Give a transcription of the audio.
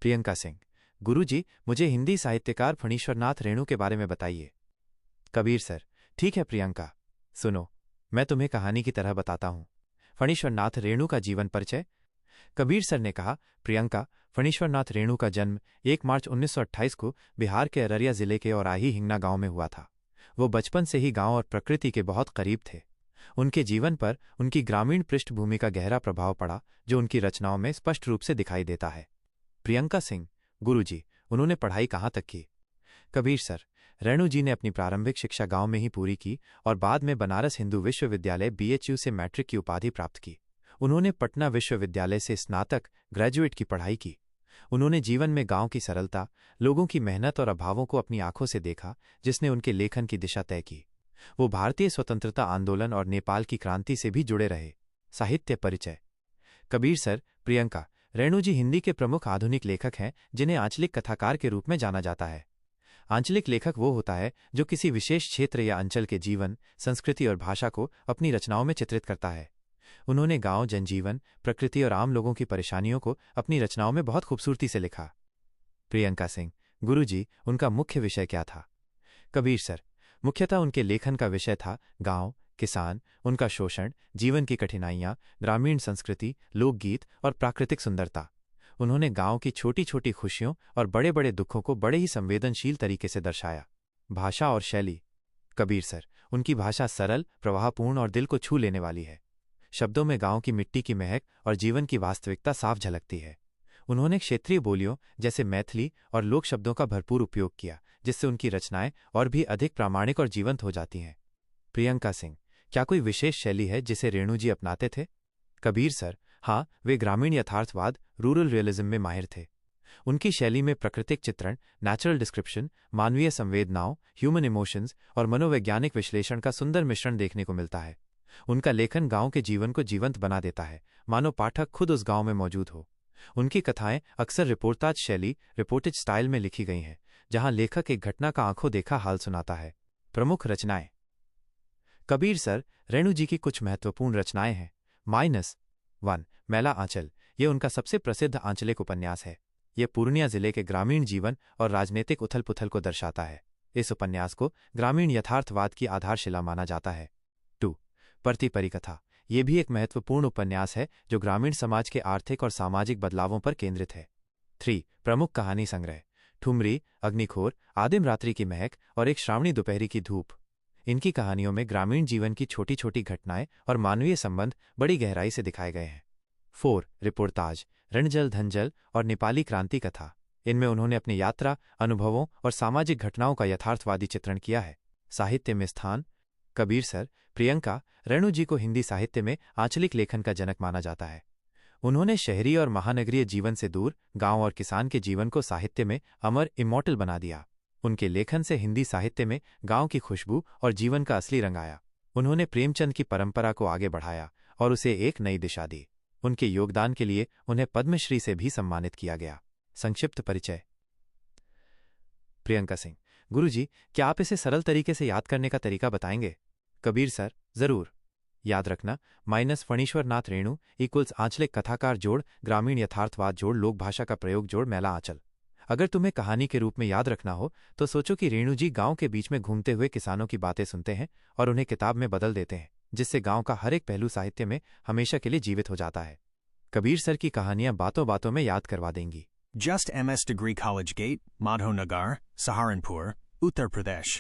प्रियंका सिंह, गुरुजी, मुझे हिंदी साहित्यकार फणीश्वरनाथ रेणु के बारे में बताइए। कबीर सर, ठीक है प्रियंका, सुनो, मैं तुम्हें कहानी की तरह बताता हूँ। फणीश्वरनाथ रेणु का जीवन परिचय। कबीर सर ने कहा, प्रियंका, फणीश्वरनाथ रेणु का जन्म 1 मार्च 1928 को बिहार के अररिया जिले के औराही हिंगना गांव में हुआ था। वो बचपन से ही गांव और प्रकृति के बहुत करीब थे। उनके जीवन पर उनकी ग्रामीण पृष्ठभूमि का गहरा प्रभाव पड़ा, जो उनकी रचनाओं में स्पष्ट रूप से दिखाई देता है। प्रियंका सिंह, गुरुजी, उन्होंने पढ़ाई कहाँ तक की? कबीर सर, रेणु जी ने अपनी प्रारंभिक शिक्षा गांव में ही पूरी की और बाद में बनारस हिंदू विश्वविद्यालय BHU से मैट्रिक की उपाधि प्राप्त की। उन्होंने पटना विश्वविद्यालय से स्नातक ग्रेजुएट की पढ़ाई की। उन्होंने जीवन में गांव की सरलता, लोगों की मेहनत और अभावों को अपनी आंखों से देखा, जिसने उनके लेखन की दिशा तय की। वो भारतीय स्वतंत्रता आंदोलन और नेपाल की क्रांति से भी जुड़े रहे। साहित्य परिचय। कबीर सर, प्रियंका, रेणु जी हिंदी के प्रमुख आधुनिक लेखक हैं, जिन्हें आंचलिक कथाकार के रूप में जाना जाता है। आंचलिक लेखक वो होता है जो किसी विशेष क्षेत्र या अंचल के जीवन, संस्कृति और भाषा को अपनी रचनाओं में चित्रित करता है। उन्होंने गांव, जनजीवन, प्रकृति और आम लोगों की परेशानियों को अपनी रचनाओं में बहुत खूबसूरती से लिखा। प्रियंका सिंह, गुरुजी, उनका मुख्य विषय क्या था? कबीर सर, मुख्यतः उनके लेखन का विषय था गांव, किसान, उनका शोषण, जीवन की कठिनाइयां, ग्रामीण संस्कृति, लोकगीत और प्राकृतिक सुंदरता। उन्होंने गांव की छोटी छोटी खुशियों और बड़े बड़े दुखों को बड़े ही संवेदनशील तरीके से दर्शाया। भाषा और शैली। कबीर सर, उनकी भाषा सरल, प्रवाहपूर्ण और दिल को छू लेने वाली है। शब्दों में गांव की मिट्टी की महक और जीवन की वास्तविकता साफ झलकती है। उन्होंने क्षेत्रीय बोलियों जैसे मैथिली और लोक शब्दों का भरपूर उपयोग किया, जिससे उनकी रचनाएं और भी अधिक प्रामाणिक और जीवंत हो जाती हैं। प्रियंका सिंह, क्या कोई विशेष शैली है जिसे रेणु जी अपनाते थे? कबीर सर, हाँ, वे ग्रामीण यथार्थवाद, रूरल रियलिज्म में माहिर थे। उनकी शैली में प्राकृतिक चित्रण, नेचुरल डिस्क्रिप्शन, मानवीय संवेदनाओं, ह्यूमन इमोशंस और मनोवैज्ञानिक विश्लेषण का सुंदर मिश्रण देखने को मिलता है। उनका लेखन गांव के जीवन को जीवंत बना देता है, मानो पाठक खुद उस गांव में मौजूद हो। उनकी कथाएं अक्सर रिपोर्टाज शैली, रिपोर्टेज स्टाइल में लिखी गई हैं, जहां लेखक एक घटना का आंखों देखा हाल सुनाता है। प्रमुख रचनाएं। कबीर सर, रेणु जी की कुछ महत्वपूर्ण रचनाएं हैं। -1 मैला आंचल, ये उनका सबसे प्रसिद्ध आंचलिक उपन्यास है। यह पूर्णिया जिले के ग्रामीण जीवन और राजनीतिक उथल पुथल को दर्शाता है। इस उपन्यास को ग्रामीण यथार्थवाद की आधारशिला माना जाता है। 2 परती परिकथा, ये भी एक महत्वपूर्ण उपन्यास है जो ग्रामीण समाज के आर्थिक और सामाजिक बदलावों पर केंद्रित है। 3 प्रमुख कहानी संग्रह, ठुमरी, अग्निखोर, आदिम रात्रि की महक और एक श्रावणी दोपहरी की धूप। इनकी कहानियों में ग्रामीण जीवन की छोटी छोटी घटनाएं और मानवीय संबंध बड़ी गहराई से दिखाए गए हैं। 4 रिपोर्टाज, रणजल धनजल और नेपाली क्रांति कथा। इनमें उन्होंने अपनी यात्रा, अनुभवों और सामाजिक घटनाओं का यथार्थवादी चित्रण किया है। साहित्य में स्थान। कबीर सर, प्रियंका, रेणु जी को हिंदी साहित्य में आंचलिक लेखन का जनक माना जाता है। उन्होंने शहरी और महानगरीय जीवन से दूर गांव और किसान के जीवन को साहित्य में अमर, इमॉर्टल बना दिया। उनके लेखन से हिंदी साहित्य में गांव की खुशबू और जीवन का असली रंग आया। उन्होंने प्रेमचंद की परंपरा को आगे बढ़ाया और उसे एक नई दिशा दी। उनके योगदान के लिए उन्हें पद्मश्री से भी सम्मानित किया गया। संक्षिप्त परिचय। प्रियंका सिंह, गुरुजी, क्या आप इसे सरल तरीके से याद करने का तरीका बताएंगे? कबीर सर, जरूर। याद रखना, -फणीश्वरनाथ रेणु = आंचलिक कथाकार जोड़ ग्रामीण यथार्थवाद जोड़ लोक भाषा का प्रयोग जोड़ मैला आंचल। अगर तुम्हें कहानी के रूप में याद रखना हो तो सोचो कि रेणु जी गांव के बीच में घूमते हुए किसानों की बातें सुनते हैं और उन्हें किताब में बदल देते हैं, जिससे गांव का हर एक पहलू साहित्य में हमेशा के लिए जीवित हो जाता है। कबीर सर की कहानियां बातों बातों में याद करवा देंगी। Just MS Degree College Gate, Madho Nagar, Saharanpur, Uttar Pradesh.